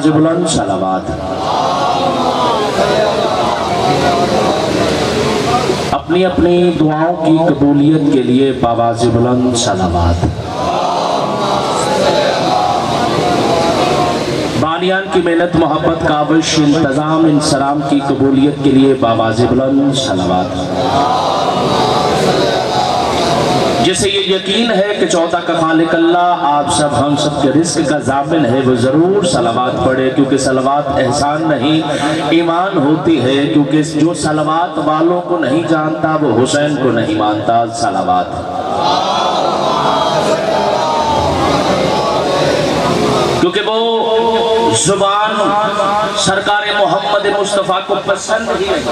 बावाज़ बुलंद सलावत। अपनी अपनी दुआओं की कबूलियत के लिए बावाज़ बुलंद सलावत। बानियान की मेहनत मोहब्बत काविश इंतज़ाम इंसराम की कबूलियत के लिए बावाज़ बुलंद सलावत। जिसे ये यकीन है कि 14 का खालिक अल्लाह आप सब हम सब के रिस्क का ज़ामिन है, वो ज़रूर सलावात पढ़े, क्योंकि सलावात एहसान नहीं ईमान होती है। क्योंकि जो सलावात वालों को नहीं जानता वो हुसैन को नहीं मानता। सलावात क्योंकि वो जुबान सरकार मोहम्मद मुस्तफ़ा को पसंद ही नहीं।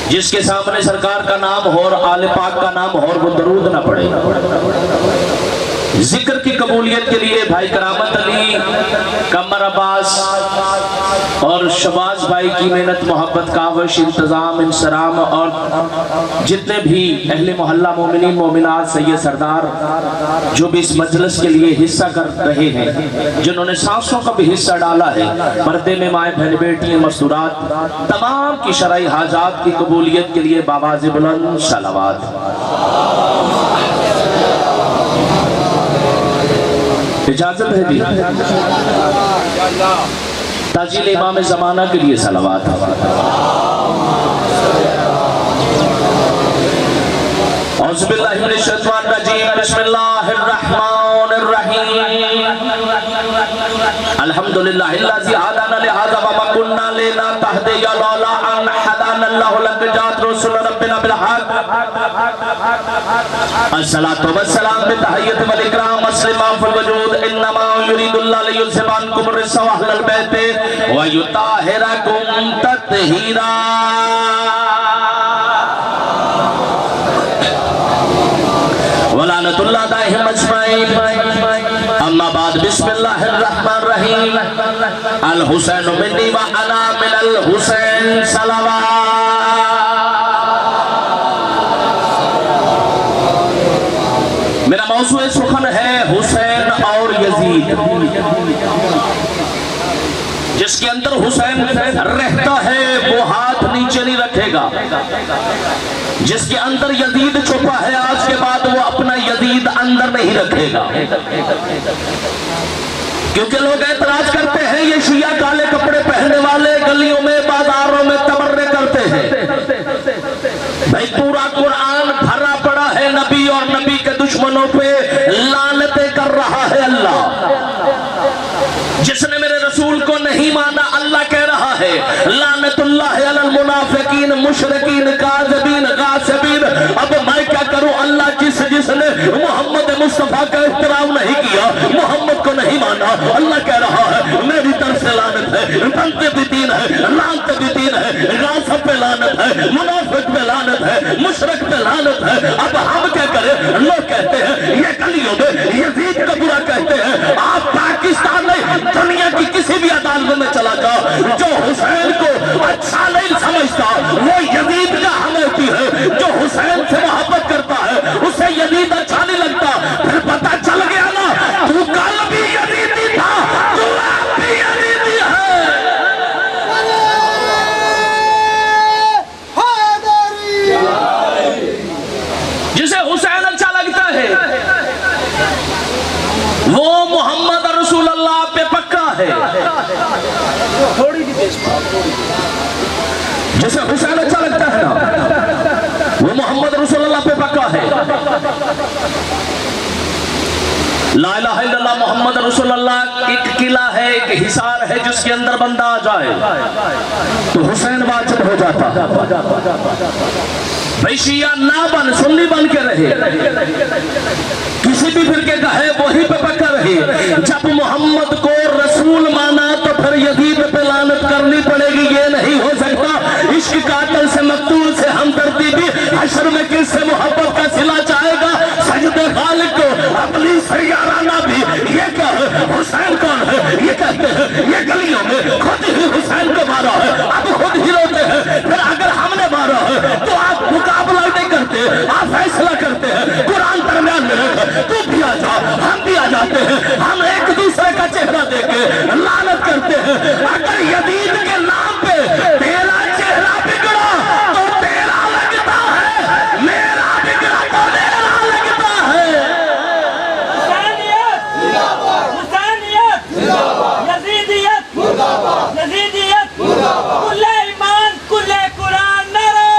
जिसके सामने सरकार का नाम हो और आले पाक का नाम हो और वो दरूद ना पड़े। जिक्र की कबूलियत के लिए भाई करामत अली, कमर अब्बास और शबाज भाई की मेहनत मोहब्बत काविश इंतज़ाम इंसराम और जितने भी अहले मोहल्ला मोमिनीन मोमिनात सैयद सरदार जो भी इस मजलिस के लिए हिस्सा कर रहे हैं, जिन्होंने सांसों का भी हिस्सा डाला है, पर्दे में माए बहन बेटी मस्तूरात, तमाम की शरई हाजात की कबूलियत के लिए बावाज़ बुलंद सलावत। इजाजत है जी। ताजील इमाम ज़माना के लिए सलावत। औज़ुबिल्लाहि मिनश शैतानिर रजीम, बिस्मिल्लाहिर्रहमानिर्रहीम। अल्हम्दुलिल्लाहिल्लज़ी हदाना लिहाज़ा व मा कुन्ना लिनहतदिया लौला अन हदाना अल्लाहु लक़जात रसूल रब्बिना बिल हक़। अस्सलातु वस्सलाम बितहिय्यत वल इकराम मुस्लिमा फल वजूद इन्नमा युरीदुल्लाहु लियुज़हिबा अन्कुम रिज्सा व अहलल बैत व युताहिरकुम तत्हीरा। वलानतुल्लाह दाइम अजमाइन। अम्मा बाद बिस्मिल्लाहिर्रहमानिर्रहीम। अल हुसैन मिन्नी व अना मिनल हुसैन सलावत। मेरा मौज़ूए सुखन है हुसैन और यजीद। जिसके अंदर हुसैन रहता है वो हाथ नीचे नहीं रखेगा। जिसके अंदर यजीद छुपा है आज के बाद वो अपना यजीद अंदर नहीं रखेगा। क्योंकि लोग ऐतराज करते हैं ये शिया काले कपड़े पहनने वाले गलियों में बाजारों में तबर्रे करते हैं। भाई पूरा कुरान भरा पड़ा है नबी और नबी के दुश्मनों पे लानतें कर रहा है अल्लाह। जिसने मेरे रसूल को नहीं माना अल्लाह कह रहा है लानतुल्लाह अलल मुनाफिकीन मुशरिकीन काज़िबीन गासिबीन। अब मैं क्या करूं अल्लाह जिसने मोहम्मद मुस्तफा का एहतराम नहीं किया, मोहम्मद को नहीं माना, अल्लाह कह रहा है मेरी तरफ से लानत है। बनते भी तीन है, लानत भी तीन है, गासिब पे लानत है, मुनाफिक पे लानत है, मुशरिक पे लानत है। अब हम क्या करें? लोग कहते हैं ये गलियों में यजीद का बुरा कहते हैं। आप पाकिस्तान में दुनिया की किसी भी अदालत में चला जाओ, जो हुसैन को अच्छा नहीं समझता वो यजीद का हमेती है। जो हुसैन से मोहब्बत करता है उसे यजीद अच्छा नहीं लगता। फिर पता चल गया ना, तू कल भी यजीदी था, तू आज भी यजीदी है। जिसे हुसैन अच्छा लगता है वो मोहम्मद रसूल अल्लाह पे पक्का है। जिसे हुसैन अच्छा लगता है ना वो मोहम्मद रसूल अल्लाह पे पक्का है। ला इलाहा इल्लल्लाह मोहम्मद रसूलुल्लाह एक किला है, एक हिसार है, जिसके अंदर बंदा आ जाए तो हुसैन वाजिब हो जाता। भाई शिया ना बन, सुन्नी बन के रहे, किसी भी फिरके का है वही पे पक्का रहे। जब मोहम्मद को रसूल माना तो फिर यजीद पे लानत करनी पड़ेगी, ये नहीं हो सकता। इश्क कातिल से मकतूल से हमदर्दी भी हश्र में किससे मोहब्बत का सिला चाहेगा? सजदे खालिक को अपनी सैयाराना भी ये क्या है? हुसैन कौन है? ये कहते हैं ये गलियों में खुद ही हुसैन को मारा है, अब खुद ही रोते हैं। फिर अगर हमने मारा है तो आप मुकाबला नहीं करते, आप फैसला करते हैं। कुरान दरम्यान में रख, तू भी आ जा, हम भी आ जाते हैं, हम एक दूसरे दूसरे का चेहरा देख के लानत करते हैं। अगर यजीद के नाम पे तेरा चेहरा बिगड़ा तो तेरा लगता है, मेरा बिगड़ा तो मेरा लगता है। हुसैनियत, यजीदियत, यजीदियत, कुल्ले ईमान, कुल्ले कुरान, नारे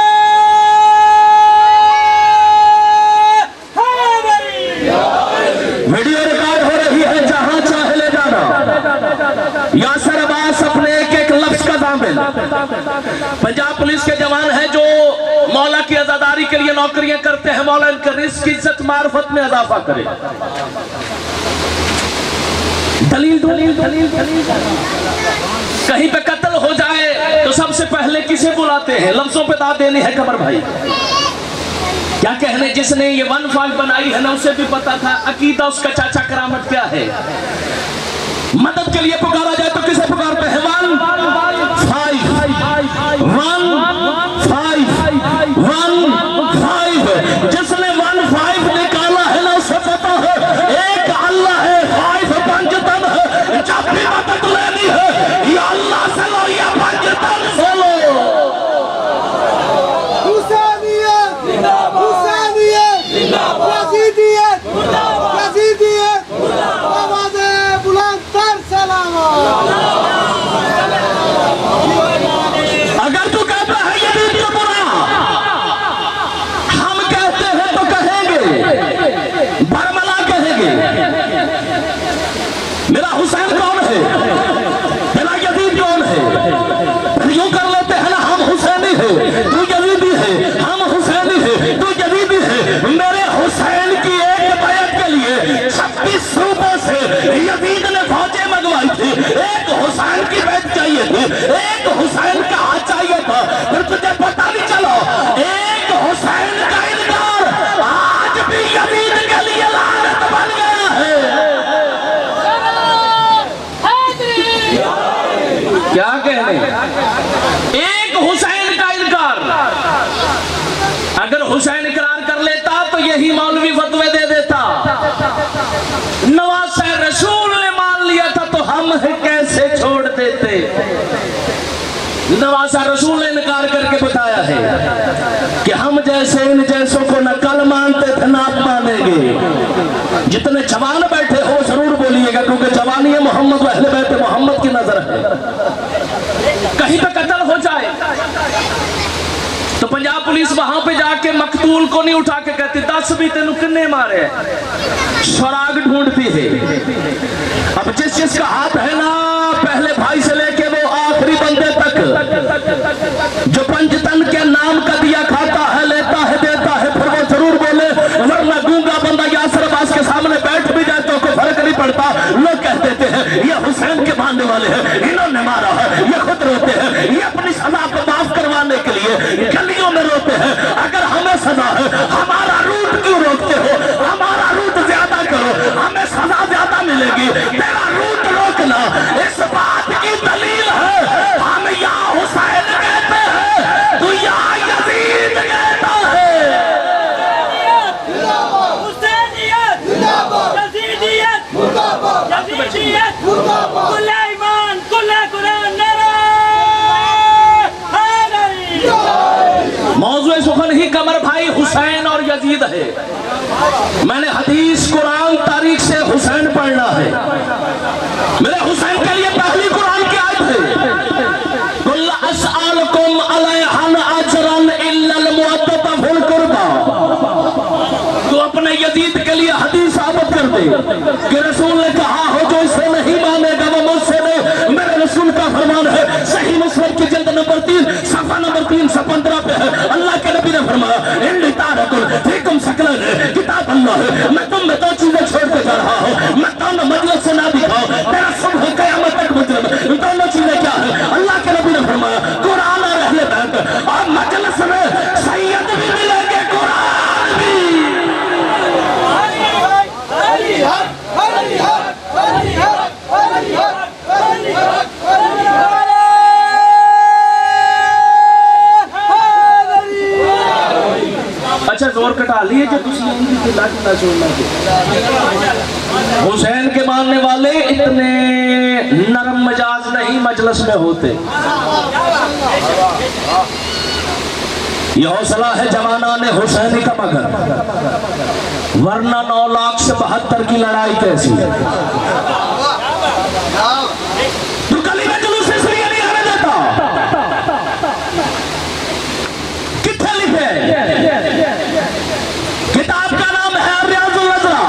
हैदरी। वीडियो रिकॉर्ड हो रही है, जहां चाहे ले जाना। यासर अब्बास अपने एक एक लफ्ज का दामिन। पंजाब पुलिस के जवान हैं जो मौला की आजादारी के लिए नौकरियां करते हैं। मौला इनके रिस्क, इज्जत, मार्फत में इजाफा करे। दलील दलील दलील दलील। कहीं पे कत्ल हो जाए तो सबसे पहले किसे बुलाते हैं? लफ्जों पे दाद देनी है कमर भाई। क्या कहने, जिसने ये 15 बनाई है ना, उसे भी पता था अकीदा उसका चाचा करामत क्या है। मदद के लिए पुकारा जाए तो किसे पुकारते हैं? 1 5 जिसने 1 5 निकाला है ना, उसे पता है एक अल्लाह है, 5 पंजतन है। जब भी मदद लेनी है या अल्लाह से लो या पंजतन से लो। हुसैनियत हुसैनियत यजीदियत यजीदियत आवाज़े बुलंद तर सलाम। अगर तू कहता है यजीद को बुरा, हम कहते हैं तो कहेंगे, बरमला कहेंगे। मेरा हुसैन कौन है? मेरा यजीद कौन है? यूं कर लेते हैं ना, हम हुसैनी है, तू यजीदी है, हम हुसैनी है, तू यजीदी है। मेरे हुसैन की एक बैत के लिए 26 सूबों से यजीद ने फौजें मंगवाई थी। एक हुसैन की बैत चाहिए थी, एक हुसैन का हाथ चाहिए था। फिर तुझे पता नहीं चलो, एक हुसैन का इनकार आज भी यजीद के लिए लानत बन गया है। क्या कहने, एक हुसैन का इनकार। अगर हुसैन इकरार कर लेता तो यही मौलवी फतवे दे देता। नवासे रसूल ने मान लिया था तो हम कैसे छोड़ देते। नवासा रसूल ने इनकार करके बताया है कि हम जैसे इन जैसों को न कल मानते थे, ना मानेंगे। जितने जवान बैठे हो जरूर बोलिएगा, क्योंकि जवानी है मोहम्मद व अहले बैत मोहम्मद की नजर है। कहीं पे कत्ल हो जाए तो पंजाब पुलिस वहां पे जाके मकतूल को नहीं उठा के कहती 10 भी तेन किन्ने मारे, सुराग ढूंढती है। अब जिस जिसका हाथ है ना, पहले भाई से लेके वो आखिरी बंदे तक, जो पंजतन के नाम का दिया खाता है, लेता है, देता है, फिर वो जरूर बोले। वरना गूंगा बंदा यासर अब्बास के सामने बैठ भी जाए तो कोई फर्क नहीं पड़ता। लोग कह देते हैं ये हुसैन के मानने वाले हैं, इन्होंने मारा है। ये खुद रोते हैं, ये अपनी सजा को माफ करवाने के लिए गलियों में रोते हैं। अगर हमें सजा है, हमारा रूट क्यों रोकते हो? हमारा रूट ज्यादा करो, हमें सजा ज्यादा मिलेगी। तेरा रूट रोकना इस बात की दलील है। हम या हुसैन कहते हैं, तू या यजीद कहता है। हुसैनियत, यजीदियत, यजीदियत, कुल्ले ईमान, कुल्ले कुरान, नारे हैदरी। मौजूद सुखन ही कमर भाई हुसैन और यजीद है। मैंने हदीस, कुरान, तारीख से हुसैन पढ़ना है। मेरे हुसैन के लिए पहली कुरान की आयत है, कुल अस्अलुकुम अलैहा अजरन इल्लल मुअद्दता फिल कुर्बा। तो अपने यजीद के लिए हदीस साबित कर दे कि रसूल ने कहा हो, जो इसे नहीं मानेगा वो मुझसे नहीं। मेरे रसूल का फरमान है, सही मुस्लिम की जिल्द नंबर 3 सफा नंबर 315 पे है। अल्लाह के नबी ने फरमाया, इन लितारकुल फीकुम सकलन किताब अल्लाह है। मैं तुम में 2 चीजें छोड़ के जा रहा हूं, मैं दोनों मजलिस से ना दिखाओ, तेरा सुबह कयामत तक मुजरिम। दोनों चीजें क्या है? अल्लाह के नबी ने फरमाया, कुरान और अहले बैत, और मजलिस में सैयद भी मिलेंगे, कुरान भी। अच्छा जोर कटा लिए है जो हुसैन के मानने वाले इतने नरम मिजाज नहीं मजलिस में होते। यह हौसला है जवाना ने हुसैनी का मगर, वरना 9 लाख से 72 की लड़ाई कैसी। तू गली में जुलूस इसलिए नहीं आने देता। कितने लिखे किताब का नाम है रियाजुल नज़रा।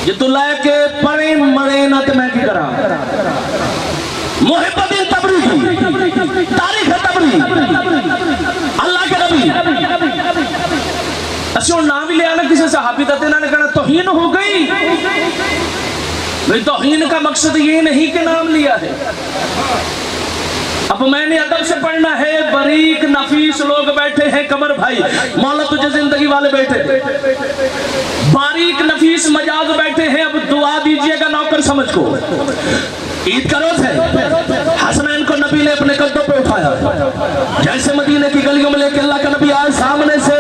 ये तू लेके पढ़े मरे ना तो मैं की करा। मुहिब्बुद्दीन तबरी तारीख है तबरी अल्लाह के नबी असो नाम भी ले आना किसी सहाबी दा ते इन्होंने कहना तौहीन हो गई। तौहीन का मकसद ये नहीं कि नाम लिया है। अब मैंने अदब से पढ़ना है। बरीक नफीस लोग बैठे हैं, कमर भाई मौला तुझे जिंदगी वाले बैठे, बारीक नफीस मजाज बैठे हैं। अब दुआ दीजिएगा नौकर समझ को। ईद का रोज है, हसनैन को नबी ने अपने कदों पे उठाया, जैसे मदीने की गलियों में लेके अल्लाह का नबी आए सामने से।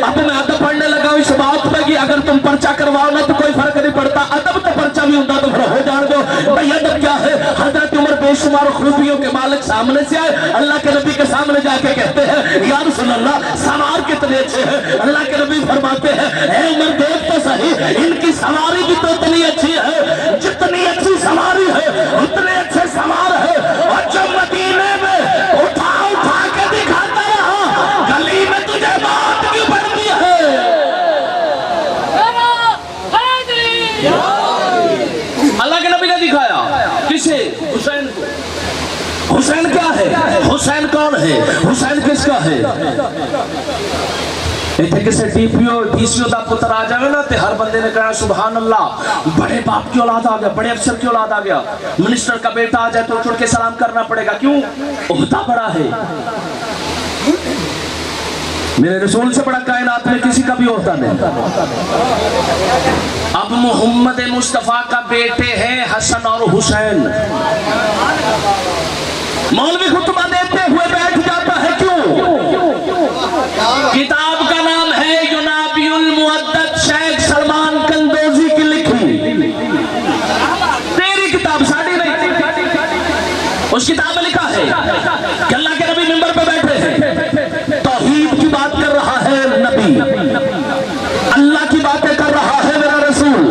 अब मैं अदब पढ़ने लगा इस बात पे कि अगर तुम पर्चा करवाओ ना तो कोई फर्क नहीं पड़ता। अदब तो पर्चा भी होता तो फिर हो जान दो भाई। अदब क्या है? हजरत उमर बेशुमार खूबियों के मालिक सामने से आए, अल्लाह के नबी के सामने जाके कहते हैं या रसूल अल्लाह सवार कितने अच्छे हैं। अल्लाह के नबी फरमाते हैं ए उमर देख तो सही, इनकी सवारी भी तो इतनी अच्छी है जितनी अच्छी सवारी है उतने अच्छे सवार है। और जब मदीने में उठा उठा के दिखाता रहा, गली में तुझे बात क्यों पड़ती है? अल्लाह के नबी ने दिखाया किसे? हुसैन को। हुसैन क्या है? हुसैन कौन है? हुसैन किसका है? इतने किसी डीपीओ डीसीओ का पुत्र आ जाए ना तो हर बंदे ने कहना सुभान अल्लाह, बड़े बाप की औलाद आ गया, बड़े अफसर की औलाद आ गया। मिनिस्टर का बेटा आ जाए तो उठ के सलाम करना पड़ेगा। क्यों? ओहदा बड़ा है। मेरे रसूल से बड़ा कायनात में किसी का भी ओहदा नहीं। अब मोहम्मद मुस्तफा का बेटे हैं हसन और हुसैन। मौलवी खुतबा देते हुए बैठ जाता है। क्यों? किताब का नाम है युनाबियुल मुअद्दद, शेख सलमान कंदोजी की लिखी। तेरी किताब साड़ी नहीं। उस किताब में लिखा है कि अल्लाह के नबी मिंबर पे बैठे हैं, तौहीद की बात कर रहा है नबी, अल्लाह की बातें कर रहा है मेरा रसूल।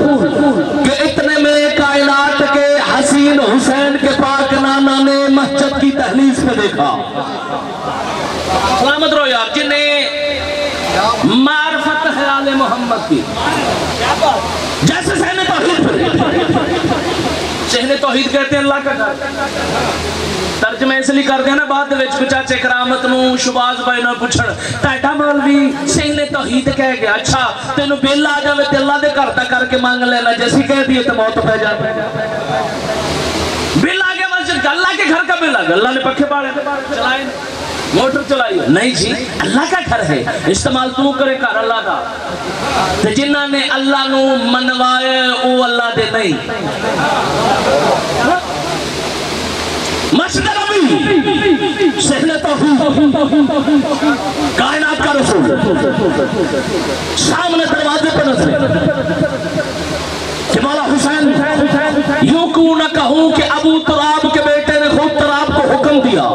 कि इतने में कायनात के हसीन हुसैन के पाक नाना ने मस्जिद की दहलीज पे देखा। सलामत रहो यार जिन्हें मार्फत है आले मोहम्मद की। जैसे सहने तौहीद, सहने तौहीद कहते हैं अल्लाह का घर। तर्जमा इसलिए करते हैं ना बाद में चाचे करामत नू शुबाज भाई ने पूछण ताड़ा मौलवी सहने तौहीद कह गया। अच्छा तेन बिल आ जाए तो अल्लाह के घर तक करके मांग लेना, जैसी कह दिए तो मौत पै जाए। बिल आ गया मस्जिद का, अल्लाह के घर का बिल आ गया। अल्लाह ने पखे बाड़े चलाए, मोटर चलाई, नहीं जी अल्लाह का घर है, इस्तेमाल तू करे घर अल्लाह का। ते जिन्ना ने अल्लाह नू मनवाए वो अल्लाह दे नहीं। मस्जिद नबी सहने तौहीद कायनात का रसूल सामने दरवाजे पर नजर कि मौला हुसैन यूं क्यों न कहूं कि अबू तुराब के बेटे ने खुद तुराब को हुक्म दिया।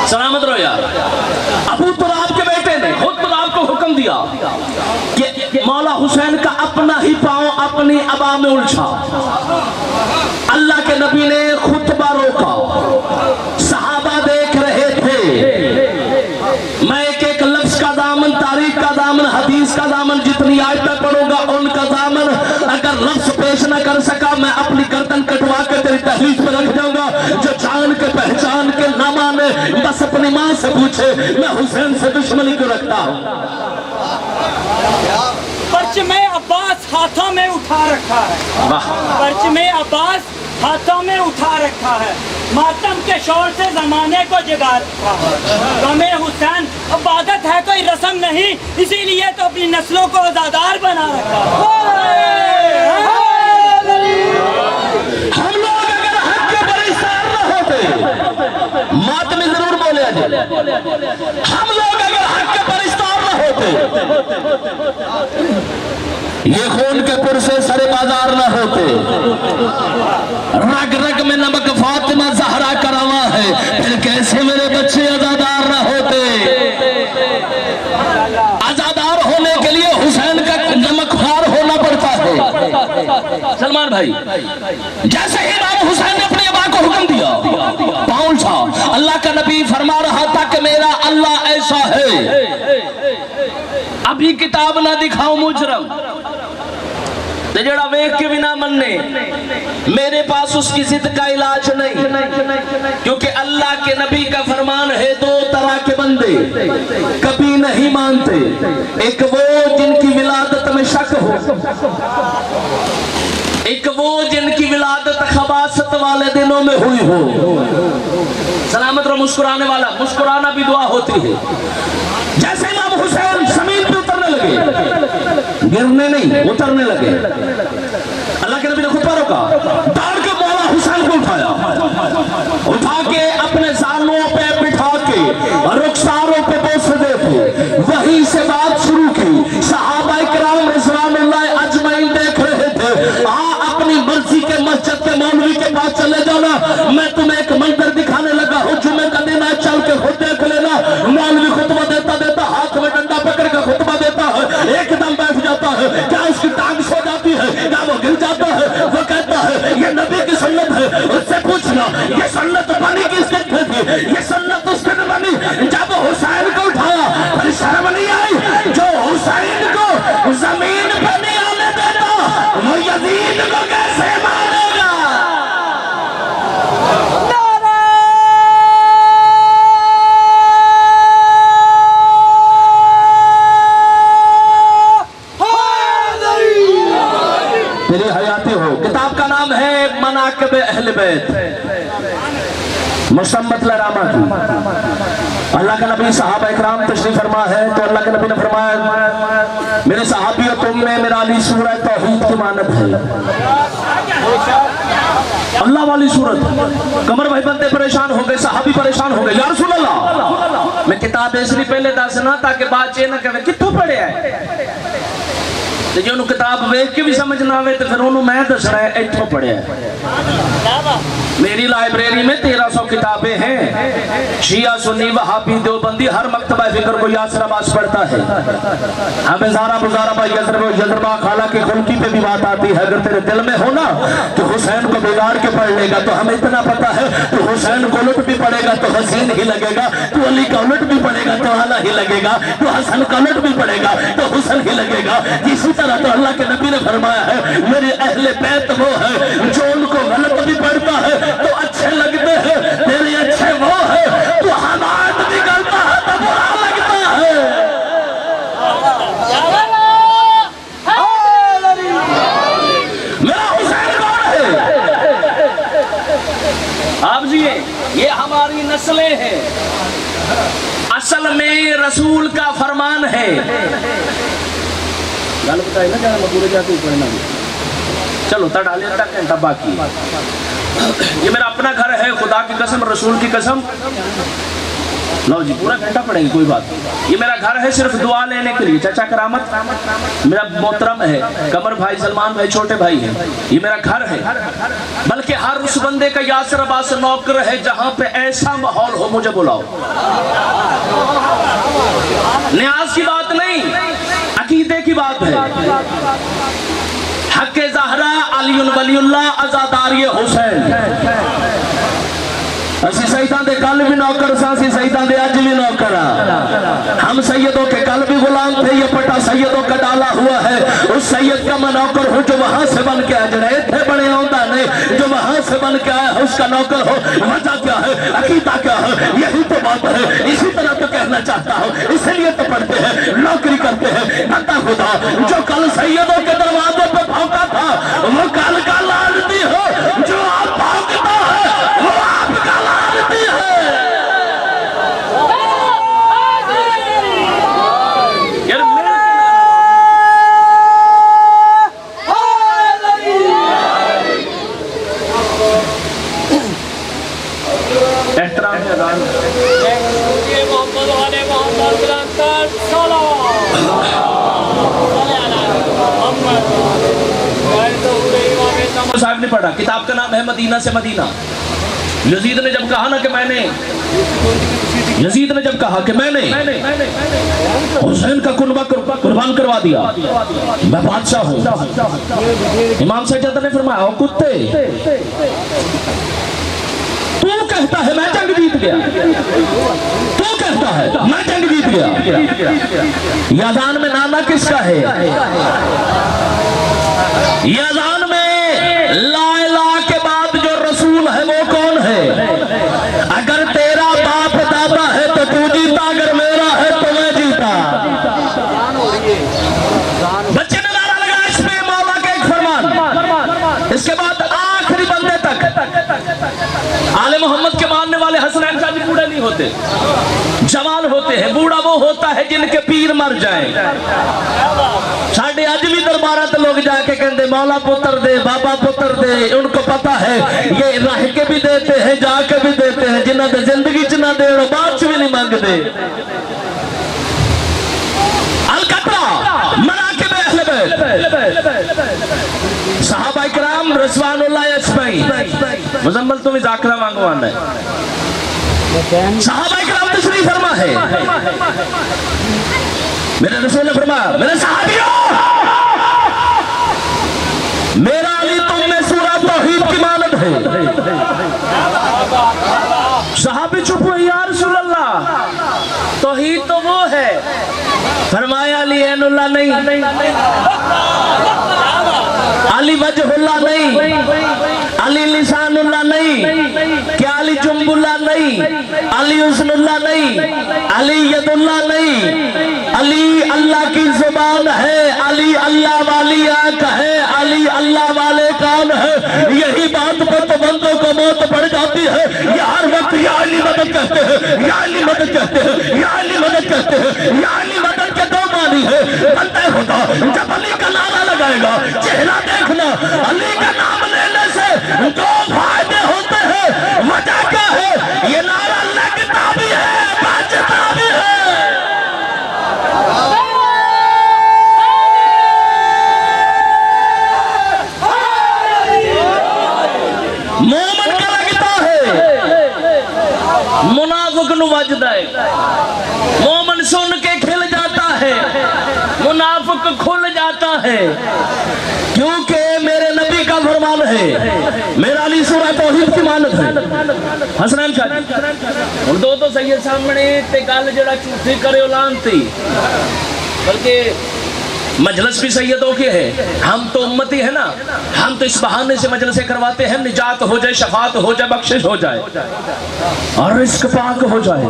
सलामत रहो यार। अबू तुराब के बेटे ने खुद तुराब को हुक्म दिया कि मौला हुसैन का अपना ही पांव अपनी अबा में उलझा। अल्लाह के नबी ने खुतबा रोका, सहाबा देख रहे थे। मैं एक एक लफ्ज का दामन, तारीख का दामन, हदीस का दामन, जितनी आयतें पढ़ूंगा उनका दामन अगर लफ्ज पेश न कर सका मैं अपनी गर्दन कटवा के तेरी तहलीज पर रख जाऊंगा। जो जान के पहचान के ना माने बस अपनी मां से पूछे मैं हुसैन से दुश्मनी क्यों रखता हूं। परचमे अब्बास हाथों में उठा रखा है, परचमे अब्बास हाथों में उठा रखा है, मातम के शोर से जमाने को जगा रखा है। गमे हुसैन इबादत है कोई रस्म नहीं, इसीलिए तो अपनी नस्लों को आजादार बना रखा है। हम लोग अगर हक के बरिसार न होते मातम जरूर बोले। हम लोग अगर अजादार न होते। रग रग में नमक फातिमा ज़हरा का रवा है, फिर कैसे मेरे बच्चे अजादार न होते। आजादार होने के लिए हुसैन का नमकखार होना पड़ता है। सलमान भाई, जैसे ही इमाम हुसैन ने अपने अबा को हुक्म दिया, पाउल सा अल्लाह का नबी फरमा रहा था कि मेरा अल्लाह ऐसा है, अभी किताब ना दिखाओ मुजरम, ते जड़ा वेख के भी ना मनने, मेरे पास उसकी जिद का इलाज नहीं, क्योंकि अल्लाह के नबी का फरमान है, दो तरह के बंदे कभी नहीं मानते। एक वो जिनकी विलादत में शक हो, एक वो जिनकी विलादत खबासत वाले दिनों में हुई हो। सलामत और मुस्कुराने वाला, मुस्कुराना भी दुआ होती है। जैसे इमाम हुसैन जमीन पे उतरने लगे, गिरने नहीं उतरने लगे, अल्लाह के नबी ने खुतबा रोका, दौड़ के मौला हुसैन को उठाया, उठा के अपने जानों पे बिठा के रुखसारों पे बोसदे थे, वहीं से बात शुरू की। सहाबा इकराम रिज़वानुल्लाह अजमईन देख रहे थे। अपनी मर्जी के मस्जिद के मौलवी के पास चले जाना, मैं तुम्हें एक मंदिर दिखाने लगा हूँ, जुमे का दिन है, चल के खुद देख लेना। मौलवी खुतबा देता देता हाथ में डंडा पकड़ के खुतबा देता है, एकदम बैठ जाता है, क्या उसकी टांग सो जाती है, क्या वो गिर जाता है, वो कहता है ये नबी की सुन्नत है। उससे पूछना ये सुन्नत बनी किसने थी? ये सुन्नत उस दिन बनी जब हुसैन को उठाया, पर शर्म नहीं आई जो हुसैन को जमीन पर नहीं आने देता, वो यजीद को कैसे मारेगा? तेरी हयाती हो। किताब का नाम है मनाक़िब अहले बैत, मुसम्मत लरामा की। अल्लाह का नबी सहाबा इकराम तशरीफ फरमा है, तो अल्लाह के नबी ने फरमाया, मेरे सहाबियों तुम में मेरा अली सूरह तौहीद की मानत है, अल्लाह वाली सूरत। कमर भाई बंदे परेशान हो गए, सहाबी परेशान हो गए, या रसूल अल्लाह मैं किताब इसलिए पहले दसना ताकि बात चे ना कहे कित्थों पढ़े है, जो उन्होंने किताब वेख के भी समझ ना आवे तो फिर उन्होंने मैं दसना है इत्थों पढ़िया है। मेरी लाइब्रेरी में 1300 किताबें हैं, शिया सुन्नी वहाबी देवबंदी हर मकतबा फिक्र को यासर अब्बास पढ़ता है। हमें ज़ारा बुज़ारा भाई यजरबा खाला की खुल्की पे भी बात आती है, अगर तेरे दिल में हो ना तो हुसैन को बिगाड़ के पढ़ लेगा तो हमें इतना पता है, तो हुसैन को उलट भी पढ़ेगा तो हसीन ही लगेगा, तो अली का उलट भी पढ़ेगा तो आला ही लगेगा, तो हसन का उलट भी पढ़ेगा तो हुसन ही लगेगा। इसी तरह तो अल्लाह के नबी ने फरमाया है, मेरे अहले बैत वो है जो उनको गलत भी पढ़ता है तो अच्छे लगते हैं, तेरे अच्छे वो है तो हमाद भी करता है तो बुरा लगता है। मेरा हुसैन कौन है? आप जी ये हमारी नस्लें हैं, असल में रसूल का फरमान है। गल बताई ना जाना पूरे जाते पढ़ना, चलो डाले घंटा बाकी। ये मेरा अपना घर है, खुदा की कसम रसूल की कसम, लो जी पूरा घंटा पढ़ेंगे कोई बात नहीं। ये मेरा घर है सिर्फ दुआ लेने के लिए। चाचा करामत मेरा मोहतरम है, कमर भाई सलमान भाई छोटे भाई हैं, ये मेरा घर है। बल्कि हर उस बंदे का यासर अब्बास नौकर है जहां पे ऐसा माहौल हो मुझे बुलाओ। न्याज की बात नहीं, अकीदे की बात है। हक़ ज़हरा अली वलीउल्लाह अज़ादार हुसैन, असी सईदां दे कल भी नौकर सा, असी सईदां दे अज भी नौकर आ। हम सैयदों के कल भी गुलाम थे, ये पटा सैयदों का डाला हुआ है। उस सैयद का मैं नौकर हूँ जो वहां से बन के आया, जरा इतने बड़े होता नहीं जो वहां से बन के आया है उसका नौकर हो। वजह क्या है, अकीदा क्या है, यही तो बात है। इसी तरह तो कहना चाहता हूँ, इसलिए तो पढ़ते हैं, नौकरी करते हैं। बता खुदा जो कल सैयदों के दरवाजे पे भौंका था वो कल का लानती हो, जो आप भौंकता है वो आपका लानती है। मोहम्मद नहीं पढ़ा, किताब का नाम है मदीना से मदीना। यजीद ने जब कहा ना कि मैंने हुसैन का कुर्बा कुर्बान करवा दिया, मैं बादशाह हूँ। इमाम सज्जाद ने फरमाया, ओ कुत्ते, तू कहता है मैं जंग जीत गया, तू कहता है मैं जंग जीत गया। यादान में नाना किसका है? यादान में ला इलाहा के बाद जो रसूल है वो कौन है? अगर तेरा बाप दादा है तो तू जीता, अगर मेरा है तो मैं जीता। बच्चे ने नारा लगाया इस पे मौला का एक फरमान। इसके बाद आखिरी बंदे तक आले मोहम्मद के मानने वाले हसनैन शाह जी बूढ़े नहीं होते, जवान होते हैं। बूढ़ा वो होता है जिनके पीर मर जाए। साढ़े अज भी दरबारा तो लोग जाके कहते मौला पुत्र दे, बाबा पुत्र दे। उनको पता है ये रह के भी देते हैं, जाके भी देते हैं। जिन्हें तो जिंदगी च ना दे बाद च भी नहीं मांगते। अलकतरा मनाकिब अहले बैत, सहाबा इकराम रिज़वानुल्लाह अजमईन। मुजम्मल तुम जाकरा मांगवाना है। सहाबा इकराम तशरीफ फरमा है। मेरे रसूल ने फरमाया, मेरे सहाबियों, मेरा अली तुम में सूरह तौहीद की मानद है। सहाबी चुप हुए, या रसूल अल्लाह तौहीद तो वो है। फरमाया अली ऐनुल्लाह नहीं, अली वजहुल्लाह नहीं, अली लिसानुल्लाह नहीं, क्या अली जुम्बुल्लाह नहीं, अली हुस्नुल्लाह नहीं, अली यदुल्लाह नहीं। अली अल्लाह की जुबान है, अली अल्लाह वाली आंख है, अली अल्लाह वाले कान है। यही बात पर तो बंदों को मौत पड़ जाती है। ये हर वक्त या अली मदद कहते हैं, या अली मदद कहते हैं, या अली मदद कहते हैं। या अली मदद के दो मानी है। बंदे होगा जब अली का नारा लगाएगा, चेहरा देखना, अली का नाम लेने से दो फायदे होते हैं। वजह क्या है? ये नारा लगता भी है, बजता भी है। मोमन का लगता है, मुनाफिक नु वजदा है। मोमन सुन के खिल जाता है, मुनाफिक खुल जाता है। क्योंकि मेरे नबी का फरमान है, मेरा अली सूरह तौहीद की मानत है। हसनैन शाह हुण दो तो सही सामने ते गल जेड़ा झूठी करे लानती, बल्कि मजलिस भी सैयदों के है। हम तो उम्मती है ना, हम तो इस बहाने से मजलिसें करवाते हैं, निजात हो जाए, शफात हो जाए, बख्शिश हो जाए और रिस्क पाक हो जाए।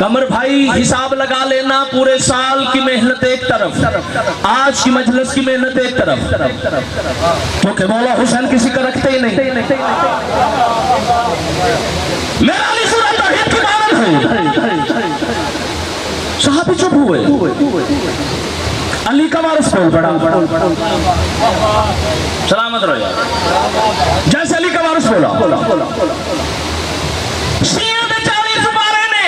कमर भाई हिसाब लगा लेना, पूरे साल की मेहनत एक तरफ, आज की मजलिस की मेहनत एक तरफ, क्योंकि मौला हुसैन किसी का रखते ही नहीं। मेरा अली सूरह तौहीद की मानत है। सहाबी चुप हुए। अली का वारिस बोल पड़ा, सलामत रहो यार। जैसे अली का वारिस बोला, शिया दे 40 पारे ने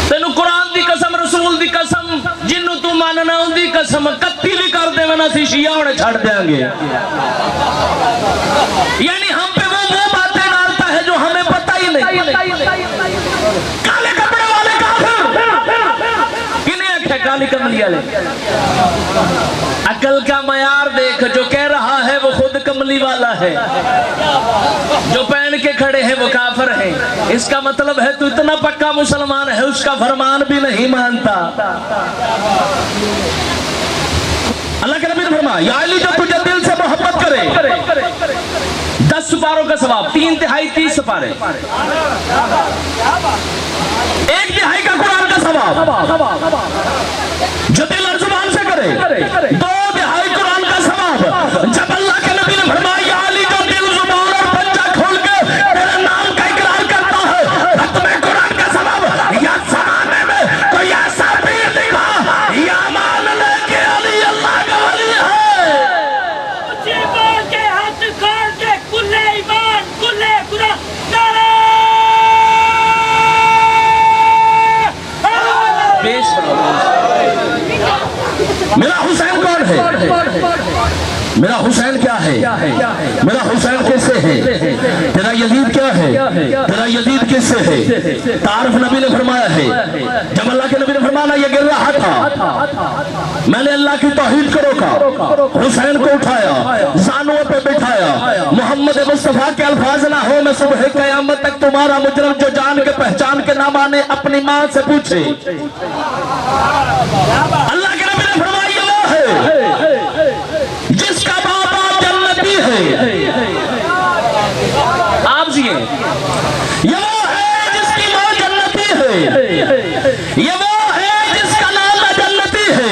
तेनू कुरान दी कसम, रसूल दी कसम, जिन्नू तू मानना उनदी कसम कत्ती भी कर देवे ना सी शिया उन्हें छड़ देंगे। यानी हम पे वो बातें डालता है जो हमें पता ही नहीं। काले कपड़े वाले काफिर, किन्हें आख्या काली कमली वाले? अकल का मयार देख, जो कह रहा है वो खुद कमली वाला है, जो पहन के खड़े हैं वो काफिर है। इसका मतलब है तू इतना पक्का मुसलमान है, उसका फरमान भी नहीं मानता। अल्लाह के नबी ने फरमाया, या अली जो तुझे दिल से मोहब्बत करे 10 सिपारों का सवाब, 3 तिहाई 30 सिपारे, 1 तिहाई का कुरान का सवाब। जो दिल और जुबान से करे 2 तिहाई कुरान का सवाब। जब अल्लाह के नबी ने फरमाया, या अली जो दिल, जुबान और पंजा खोल के तेरे नाम का इकरार करता है, खत्मे कुरान का सवाब। या जमाने में कोई ऐसा पीर दिखा, या मान ले कि अली अल्लाह का वली है। के हाथ खोल के कुल्ले ईमान, कुल्ले खुदा नारे मेरा हुसैन कौन है? मेरा हुसैन क्या है, मेरा हुसैन कैसे है, तेरा यजीद क्या है, तेरा यजीद किससे है। तारफ नबी ने फरमाया है, जब अल्लाह के नबी ने फरमाया ये गिर रहा था, मैंने अल्लाह की तौहीद को रोका, हुसैन को उठाया, ज़ानुओं पे बिठाया, मोहम्मद मुस्तफा के अल्फाज ना हो मैं सुबह क़यामत तक तुम्हारा मुजरम जो जान के पहचान के ना माने अपनी माँ से पूछे। अल्लाह के नबी ने फरमाया ये वो है जिसका बाबा जन्नती है, आप जिए, ये वो है जिसकी माँ जन्नती है, ये वो है जिसका नाना जन्नती है,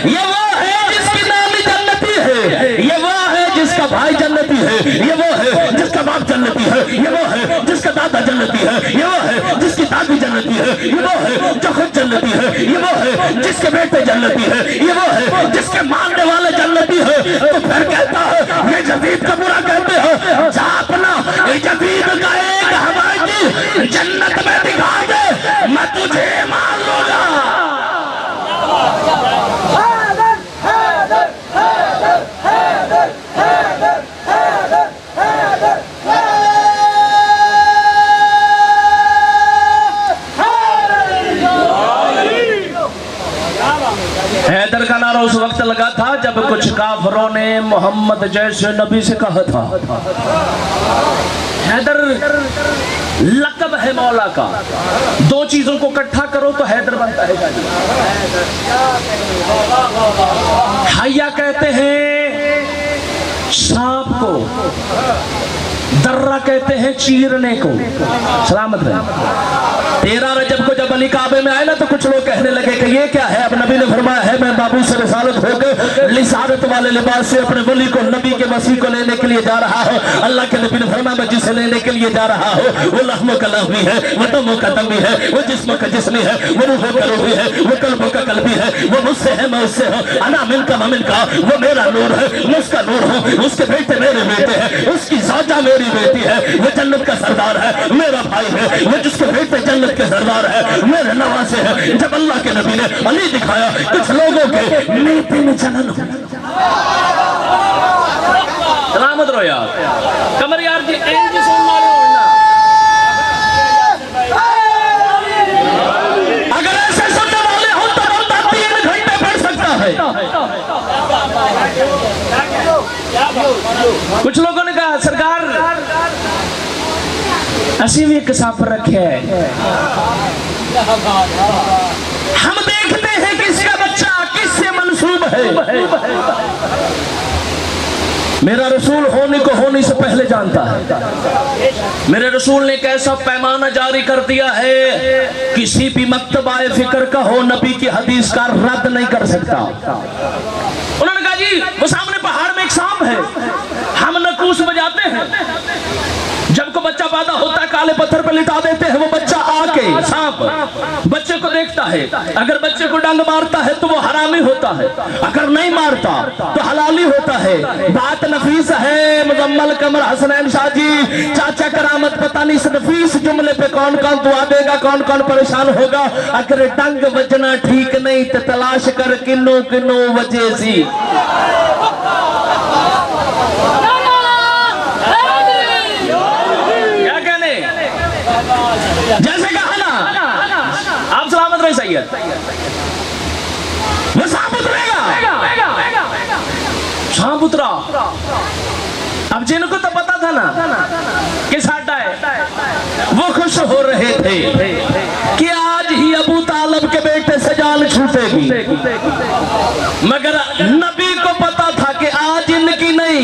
ये वो है जिसकी नानी जन्नती है, ये वो है जिसका भाई जन्नती है, ये वो है जिसका बाप जन्नती है, ये वो है जिसका दादा जन्नती है, ये वो है जिसकी दादी जन्नती है, ये वो है जो खुद जन्नती है, ये वो है जिसके बेटे जन्नती है, ये वो है जिसके मानने वाले जन्नती है। तो फिर कहता है ये जदीद का बुरा कहते हो, जा अपना जदीद का एक हवाई जन्नत में दिखा दे, मैं तुझे मान लूंगा। हैदर का नारा उस वक्त लगा था जब कुछ काफरों ने मोहम्मद जैसे नबी से कहा था। हैदर लक़ब है मौला का, दो चीजों को इकट्ठा करो तो हैदर बनता है। हैया कहते हैं सांप को, दर्रा कहते हैं चीरने को। सलामत रहे। 13 रजब को जब अली काबे में आए ना तो कुछ लोग कहने लगे कि ये क्या है। अब नबी ने फरमाया है मैं बाबू से रिसालत होकर लिसारत वाले लिबास से अपने वली को नबी के मसीह को लेने के लिए जा रहा हूँ। अल्लाह के नबी ने फरमाया मैं जिसे लेने के लिए जा रहा हूँ वो लहमो का लहमी है, वो दमो का दमी है, वो जिस्म का जिस्मी है, वो रूहो का रूही है, वो कल्बों का कल्बी है, वो मुझसे है मैं उससे हूँ, अना मिन का ममिन का, वो मेरा नूर है मैं उसका नूर हूँ, उसके बेटे मेरे बेटे हैं, उसकी ज़ौजा मेरी बेटी है, वो जन्नत का सरदार है, मेरा भाई है, वो जिसके बेटे जन्नत के सरदार है, मेरे नवासे है। जब अल्लाह के नबी ने अली दिखाया कुछ लोगों के नीति में जलन। सलामत रहो यार, कमर यार जी एंज सुन मारो ना। अगर ऐसे सुनने वाले हो तो बंदा 3 घंटे पढ़ सकता है। कुछ लोगों ने कहा सरकार असी भी एक साफर रखे है, हम देखते हैं कि इसका बच्चा किससे मंसूब है। मेरा रसूल होने को होने से पहले जानता है। मेरे रसूल ने एक ऐसा पैमाना जारी कर दिया है किसी भी मक्तबाए फिक्र का हो नबी की हदीस का रद्द नहीं कर सकता। उन्होंने कहा जी वो सामने पहाड़ में एक सांप है, हम नकूस बजाते हैं, जब को बच्चा पैदा होता है काले पत्थर पर लिटा देते हैं, वो बच्चा आके सांप बच्चे को देखता है, अगर बच्चे को डंग मारता है तो वो हरामी होता है, अगर नहीं मारता तो हलाली होता है। बात नफीस है। मुजम्मल कमर हसनैन शाह जी चाचा करामत पता नहीं इस नफीस जुमले पे कौन कौन दुआ देगा, कौन कौन परेशान होगा। अगर डंग बजना ठीक नहीं तो तलाश कर किन्नो किन्नो वजह सी। जैसे कहा ना आप सलामत रहे सैयद, वो सांप उतरेगा, सांप उतरा। अब जिनको तो पता था ना कि साडा है, वो खुश हो रहे थे कि आज ही अबू तालब के बेटे से जान छूटेगी, मगर नबी को पता था कि आज इनकी नहीं।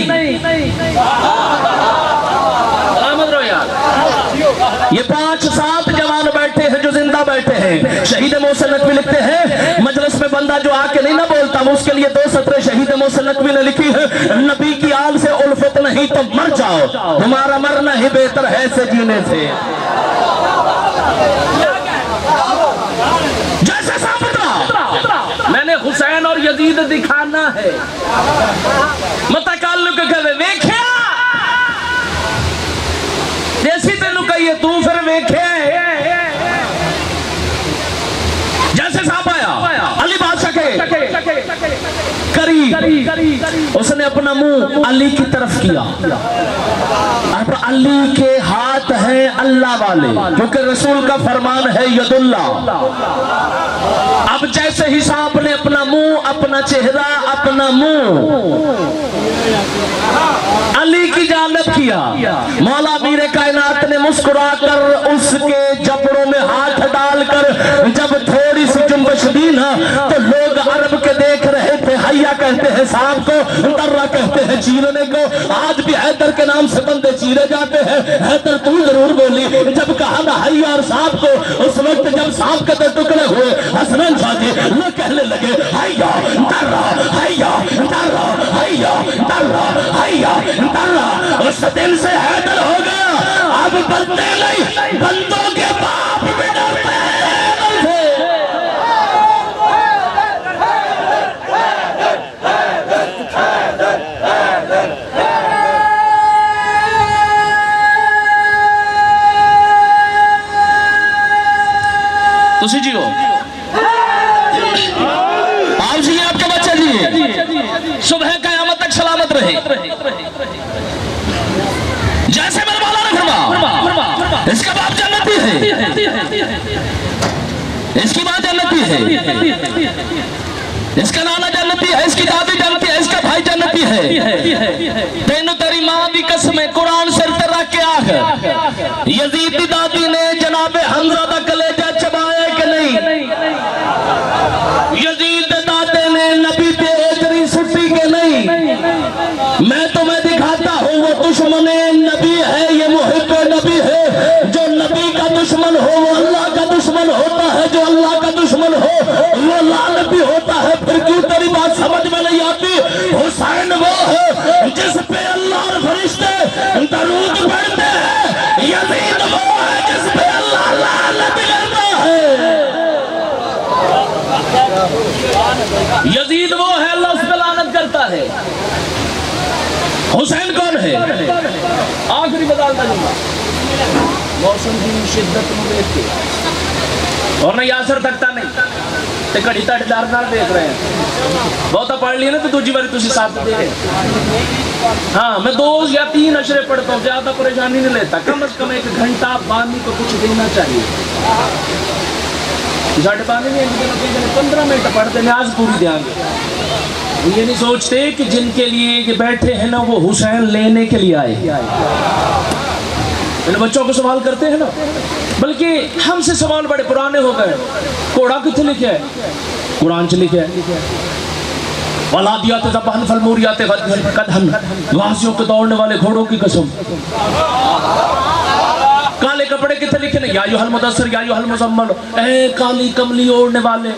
सलामत रहो यार। ये 5-7 जवान बैठे हैं जो जिंदा बैठे हैं। शहीद मोहसिन नकवी लिखते हैं मजलिस में बंदा जो आके नहीं ना बोलता वो उसके लिए 2 सत्र शहीद मोहसिन नकवी ने लिखी है। नबी की आल से उल्फत नहीं तो मर जाओ, तुम्हारा मरना ही बेहतर है से जीने से। जैसे साबुतरा मैंने हुसैन और यजीद दिखाना है। मतकाल्लुक कहे वेख्या जैसी तेनू कहिए तू फिर वेखे। जैसे सांप आया अली बादशाह के करी, उसने अपना मुंह अली की तरफ किया। अब अली के हाथ हैं अल्लाह वाले, क्योंकि रसूल का फरमान है यदुल्ला। अब जैसे ही सांप ने अपना मुंह, अपना चेहरा, अपना मुंह अली की जानब किया, मौला मीरे कायनात ने मुस्कुरा कर उसके जबड़ों में हाथ डालकर जब थोड़ी सी जुम्बश दी ना, तो लोग अरब के देख रहे थे। हैया कहते हैं सांप को, दर्रा कहते हैं चीरने को। आज भी हैदर के नाम से बंदे चीरे जाते हैं। हैदर तू जरूर बोली जब कहा ना हैया और सांप को, उस वक्त जब सांप के 2 टुकड़े हुए, हसनैन शाह जी लोग कहने लगे हैया दर्रा, हैया दर्रा, हैया दर्रा, हैया दर्रा। उस दिन से हैदर हो गया। अब बंदे नहीं, बंदों के बाप भी डरते हैं। तुसी जी हो, आप जी आपके बच्चे जी सुबह कयामत तक सलामत रहे। जैसे मेरे मौला ने फरमाया, इसका बाप जन्नती है, इसकी मां जन्नती है, इसका नाना जन्नती है, इसकी दादी जन्नती है, इसका भाई जन्नती है। तेनों तेरी मां दी कसम है, कुरान सिर ते रख के आख, यजीद दी दादी ने जनाबे हमजा दा कलेजा चबाया कि नहीं? यजीद दे दादे ने नबी ते एजरी सुट्टी के नहीं? मैं तुम्हें दिखाता हूँ वो दुश्मन नबी है, ये मुहिब नबी है। जो नबी का दुश्मन हो वो अल्लाह का दुश्मन होता है, जो अल्लाह का दुश्मन हो वो लानत भी होता है। फिर क्यों तेरी बात समझ में नहीं आती? हुसैन वो है जिस पे अल्लाह और फरिश्ते दरूद पढ़ते हैं। यजीद वो है जिस पे अल्लाह लानत करता है। यजीद वो है अल्लाह उस पे लानत करता है। हुसैन कौन है? आखिरी बदलता जुमला मौसम की शिद्दत में देख के, और नहीं असर तकता नहीं ते घड़ी तड़दार नाल देख रहे हैं। बहुता पढ़ लिया ना तो दूसरी बारी तुझे साथ दे रहे। हाँ, मैं 2 या 3 अशरे पढ़ता हूँ, ज्यादा परेशानी नहीं लेता। कम से कम 1 घंटा बानी को कुछ देना चाहिए। साढ़े बानी में 15 मिनट पढ़ते हैं, आज पूरी ध्यान। ये नहीं सोचते कि जिनके लिए ये बैठे हैं ना वो हुसैन लेने के लिए आए। इन बच्चों को सवाल करते हैं ना, बल्कि हमसे सवाल बड़े पुराने हो गए। घोड़ा कितने लिखे है? कुरान च लिखे है। वलादियात ज़बहन फलमूरियात कदहन, गाजियों के दौड़ने वाले घोड़ों की कसम। काले कपड़े कितने लिखे ने? या अय्युहल मुदस्सिर या अय्युहल मुज़म्मिल, ए काली कमली ओढ़ने वाले।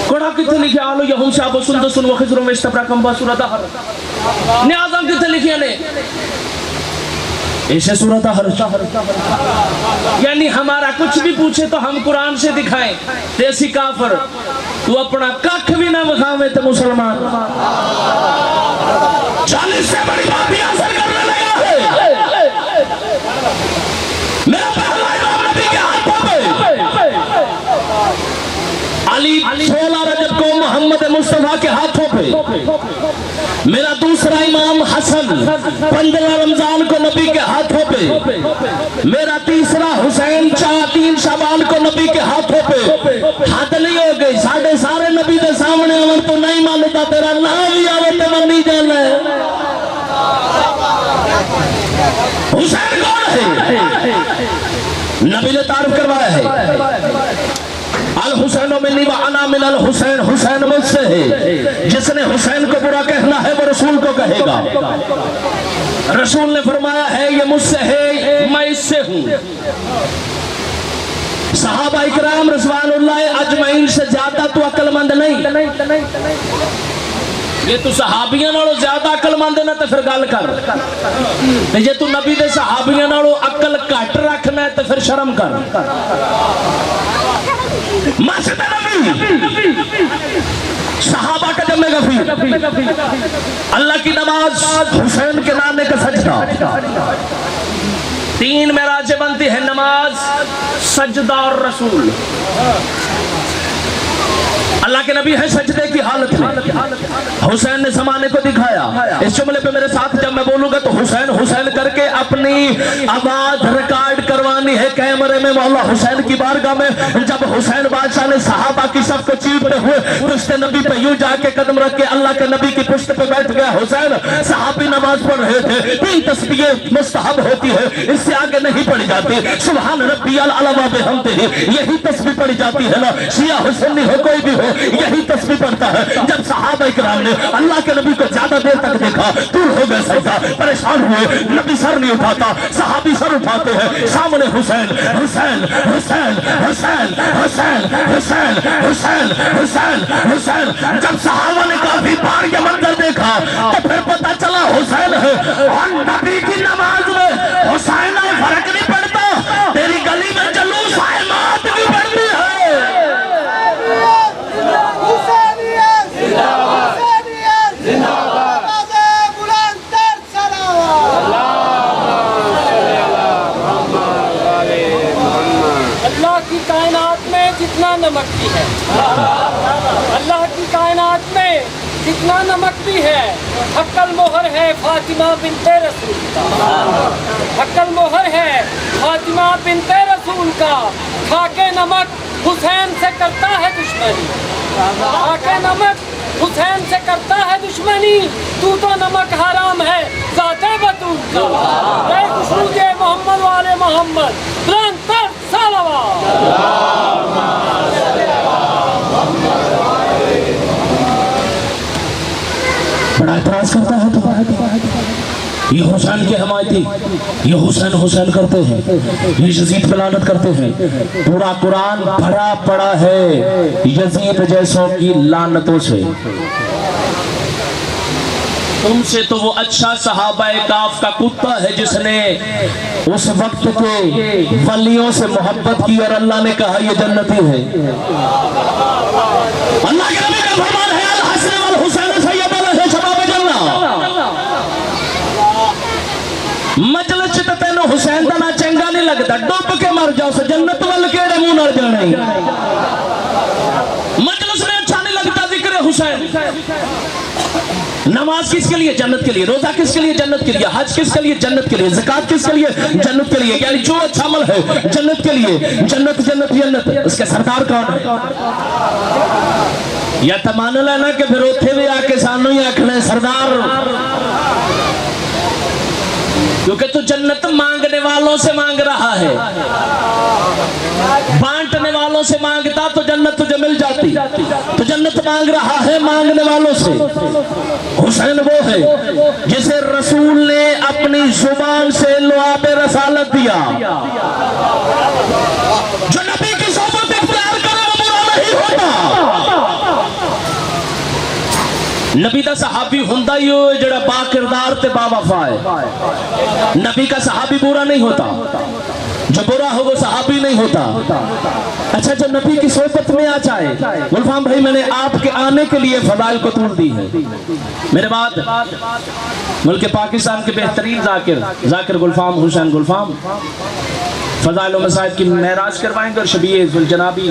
घोड़ा कितने लिखे? आलो यहूशा बसुंदसुन व खिज़रुन व इस्तबरकम व सूरतहर। नियाज़म कितने लिखे ने? ऐसे सूरत हर, यानी हमारा कुछ भी पूछे तो हम कुरान से दिखाएं। देसी काफर तू अपना कख भी ना बखावे तो मुसलमान। 40 से बड़ी बात भी हासिल करने लगा है। मेरा पहला इमाम नबी के हाथों पे, अली 16 रजब को मोहम्मद मुस्तफा के हाथों पे। मेरा दूसरा इमाम हसन 15 रमजान को नबी के हाथों पे। मेरा तीसरा हुसैन 3 शबान को नबी के हाथों पे। हद नहीं हो गई, सारे नबी के सामने अमर तो नहीं मानता, तेरा नाम भी आवे तो मन नहीं जाना है। हुसैन कौन है? नबी ने तारीफ करवाया है, अल हुसैन मिन्नी व अना मिन अल हुसैन, हुसैन मुझसे है। जिसने हुसैन को बुरा कहना है वो रसूल को कहेगा। रसूल ने फरमाया है ये मुझसे है, मैं इससे हूँ। सहाबा इकराम रिज़वानुल्लाह अजमईन से ज्यादा तो अक्लमंद नहीं। ये तू सहाबियां नालों ज्यादा अक्लमंद है ना तो फिर गल कर। जे तू नबी दे सहाबियां नालों अक्ल घट रखना है तो फिर शर्म कर। मस्जिद नबी सहाबा का जमे गफी, अल्लाह की नमाज, हुसैन के नाने का सजदा। 3 मेराजें बनती है, नमाज, सजदा और रसूल। अल्लाह के नबी है सजदे की हालत में, हुसैन ने जमाने को दिखाया। इस जुमले पे मेरे साथ जब मैं बोलूंगा तो हुसैन हुसैन करके अपनी आवाज रिकॉर्ड करवानी है कैमरे में मौला हुसैन की बारगाह में। जब हुसैन बादशाह ने सहाबा की सबको चीरते हुए पुश्त नबी पे यूं जाके कदम रख के अल्लाह के नबी की पुश्त पे बैठ गया। हुसैन सहाबी नमाज पढ़ रहे थे, 3 तस्बीहें मुस्तहब होती है, इससे आगे नहीं पढ़ी जाती। सुभान रब्बियल अला व बिहम्दिही, यही तस्बीह पढ़ी जाती है ना। शिया हुसैनी हो कोई भी हो, यही तस्बीह पढ़ता है। जब सहाबा इकराम ने अल्लाह के नबी को ज्यादा देर तक देखा, दूर हो गए सजदा, परेशान हुए। नबी सर नहीं उठाता, सहाबी सर उठाते हैं। सामने हुसैन हुसैन हुसैन हुसैन हुसैन हुसैन हुसैन हुसैन हुसैन। जब सहाबा ने काफी बार ये मंजर देखा तो फिर पता चला हुसैन है। और नबी की नमाज में हुसैन में फर्क नहीं पड़ता। तेरी गली में जलूस आए, मौत भी पड़ती है। अल्लाह की कायनात में जितना नमक भी है, अल्लाह की कायनात में जितना नमक भी है, हक्कल मोहर है फातिमा बिनते रसूल का, हक्कल मोहर है फातिमा बिनते रसूल का। खाके नमक हुसैन से करता है दुश्मनी, खाके नमक हुसैन से करता है दुश्मनी। तू तो नमक हराम है ज़ाते बतूल का। ऐ खुशरूद मोहम्मद वाले मोहम्मद बुलंद तर सलावत। बड़ा एतराज करता है तो ये हुसैन के हमायती, ये हुसैन हुसैन करते हैं, ये यजीद पे लानत करते हैं। पूरा कुरान भरा पड़ा है यजीद जैसों की लानतों से। तुमसे तो वो अच्छा सहाबाए काफ का कुत्ता है जिसने उस वक्त के वलियों से मोहब्बत की और अल्लाह ने कहा ये जन्नती है। अल्लाह के नबी का फरमान है अल हसन वल हुसैन सय्यद शबाब जन्नह। मजलिस च तेनों हुसैन का ना चंगा नहीं लगता, डुब के मर जाओ से जन्नत वाल केड़े मुंह नाल जाना ही। मजलिस में अच्छा नहीं लगता जिक्र हुसैन। नमाज किसके लिए? जन्नत के लिए। रोजा किसके लिए? जन्नत के लिए। हज किसके लिए? जन्नत के लिए। ज़कात किसके लिए? जन्नत के लिए। यानी जो अच्छा अमल है जन्नत के लिए। जन्नत जन्नत जन्नत। उसके सरदार कौन है? या तो मान लेना कि फिर उथे भी आके सानू ही आखना सरदार, क्योंकि तू जन्नत मांगने वालों से मांग रहा है, बांटने वालों से मांगता तो जन्नत तुझे मिल जाती। तो जन्नत मांग रहा है मांगने वालों से। हुसैन वो है जिसे रसूल ने अपनी जुबान से लुआबे रसालत दिया। जो नबी की सोबत इख्तियार करे वो बुरा नहीं होता। नबी का सहाबी हुंदा ही हो जड़ा बाकिरदार ते बावफा है। नबी का सहाबी बुरा नहीं होता, जो बुरा हो वो सहाबी नहीं होता। अच्छा, जो नबी की सोबत में आ जाए, गुलफाम भाई मैंने आपके आने के लिए फजाइल को तोड़ दी है। मेरे बाद मुल्क पाकिस्तान के बेहतरीन जाकिर गुलफाम हुसैन गुलफाम फजाइल मसाइब की महराज करवाएंगे और शबीए जुलजनाबी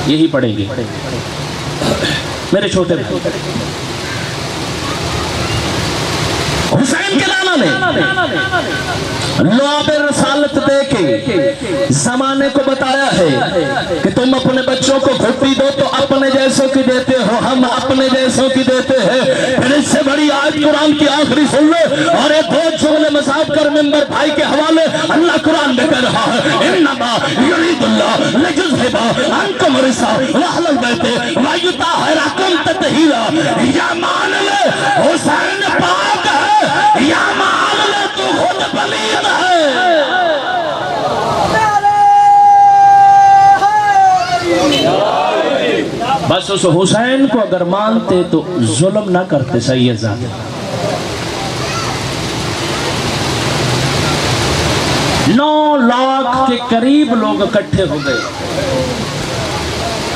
यही पढ़ेंगे। मेरे छोटे भाई हुसैन के नाना ने लुआबे रसालत दे के जमाने को बताया है कि तुम अपने बच्चों को घुट्टी दो तो अपने जैसों की देते हो, हम अपने जैसों की देते हैं। फिर इससे बड़ी आज कुरान की आखिरी सुन लो। और एक दो जुमले मसाब कर मेंबर भाई के हवाले अल्लाह कुरान में कह रहा है इन्नमा युरीदुल्लाह लियुज़हिबा अन्कुम रिसा व अहलल बैत व युताहिरकुम तत्हीरा। या मान ले हुसैन पाक है, या मान ले तू खुद पलीद है। बस उस हुसैन को अगर मानते तो जुल्म ना करते। सही है, 9 लाख के करीब लोग इकट्ठे हो गए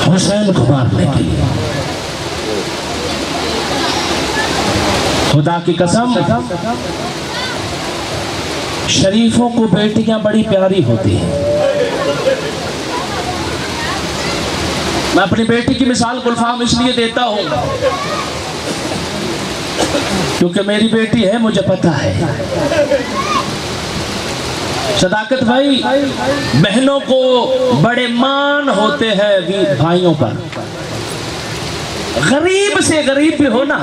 हुसैन को मारने के लिए। खुदा की कसम, शरीफों को बेटियां बड़ी प्यारी होती हैं। मैं अपनी बेटी की मिसाल गुलफाम इसलिए देता हूं क्योंकि मेरी बेटी है, मुझे पता है। सदाकत भाई, बहनों को बड़े मान होते हैं वीर भाइयों पर। गरीब से गरीब भी हो ना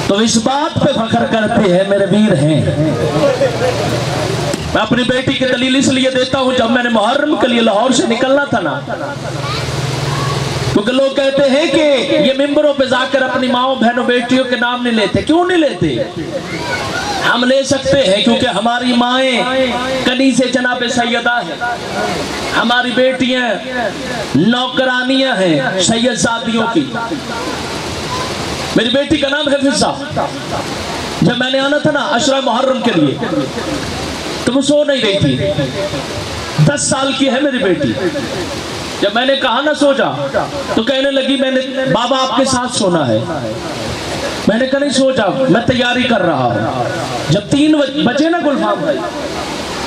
तो इस बात पे फख्र करते हैं मेरे वीर हैं। मैं अपनी बेटी की दलील इसलिए देता हूं, जब मैंने मुहर्रम के लिए लाहौर से निकलना था ना, क्योंकि लोग कहते हैं कि ये मिंबरों पे जाकर अपनी माओ बहनों बेटियों के नाम नहीं लेते। क्यों नहीं लेते? हम ले सकते हैं क्योंकि हमारी माएँ कनी से जनाब सैयदा है, हमारी बेटियां नौकरानियां हैं सैयदजादियों की। मेरी बेटी का नाम है फिजा। जब मैंने आना था ना अशरा मुहर्रम के लिए तो वो सो नहीं रही थी। 10 साल की है मेरी बेटी। जब मैंने कहा ना सो जा तो कहने लगी मैंने बाबा आपके साथ सोना है। मैंने कहा नहीं सो जा, मैं तैयारी कर रहा हूं। जब 3 बजे ना गुलफाम भाई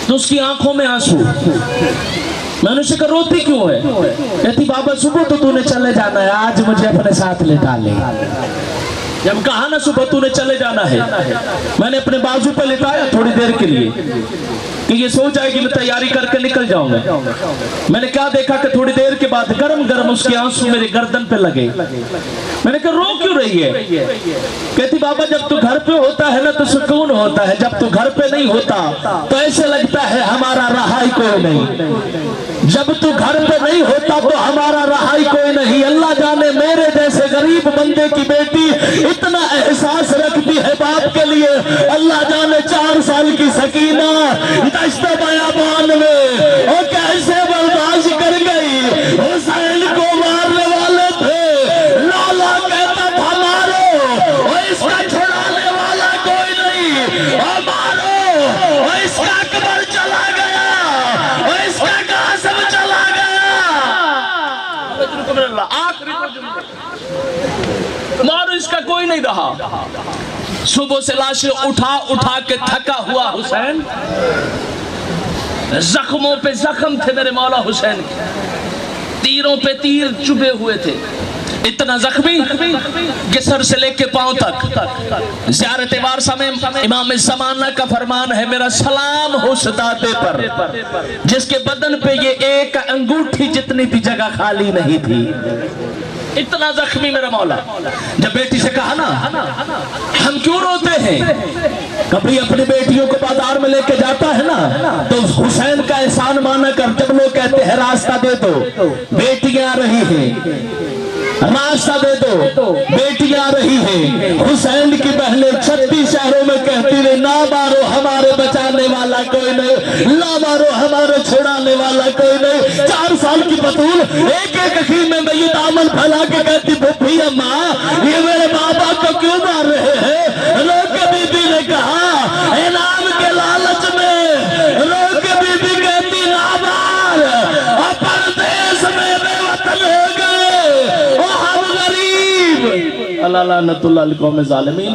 तो उसकी आंखों में आंसू। मैंने उससे कहा रोती क्यों है? कहती बाबा सुबह तो तूने चले जाना है, आज मुझे अपने साथ लेटा ले। जब कहा ना सुबह तूने चले जाना है, मैंने अपने बाजू पे लिटाया थोड़ी देर के लिए कि ये सो जाएगी, मैं तैयारी करके निकल जाऊंगा। मैंने क्या देखा कि थोड़ी देर के बाद गरम गरम उसके आंसू मेरे गर्दन पे लगे। मैंने कहा रो क्यों रही है? कहती बाबा जब तू घर पे होता है ना तो सुकून होता है, जब तू घर पे नहीं होता तो ऐसे लगता है हमारा रहा ही कोई नहीं। जब तू घर पे नहीं होता तो हमारा रहा ही कोई नहीं। अल्लाह जाने मेरे जैसे गरीब बंदे की बेटी इतना एहसास रखती है बाप के लिए। अल्लाह जाने 4 साल की सकीना दश्ते बयाबान में और कैसे बर्दाश्त कर गई। हुसैन को मारने वाले थे, लाला कहता था मारो और इसका छुड़ाने वाला कोई नहीं, और मारो और इसका अकबर चला गया और इसका कासिम चला गया। आखिरी मारो इसका कोई नहीं रहा। सुबह से लाशें उठा उठा के थका हुआ हुसैन, जख्मों पे जख्म थे मेरे मौला हुसैन के, तीरों पे तीर चुभे हुए थे, इतना जख्मी कि सर से लेके पांव तक। ज़ियारत वारसा में इमाम ज़माना का फरमान है, मेरा सलाम हो उस दाते पर जिसके बदन पे ये एक अंगूठी जितनी भी जगह खाली नहीं थी। इतना जख्मी मेरा मौला। जब बेटी से कहा ना हम क्यों रोते हैं, कभी अपनी बेटियों को बाजार में लेके जाता है ना तो हुसैन का एहसान माना कर। जब लोग कहते हैं रास्ता दे दो, बेटियां आ रही हैं, रास्ता दे दो, बेटियां आ रही हैं, हुसैन की बहनें 36 शहरों में कहती रही ना मारो हमारे बचाने वाला कोई नहीं, ना मारो हमारे छुड़ाने वाला कोई नहीं। 4 साल की बतूल एक एक अखीर में ये दामन फैला के कहती भूपी अम्मा ये मेरे माँ बाप को क्यों मार रहे हैं? रोक के बीबी ने कहा इनाम के लालच में, रोक के बीबी कहती ना मार, अपन देश में बेवतन हो गए और हम गरीब। अल्लाह लानतुल्लाह अलैहि ज़ालिमीन।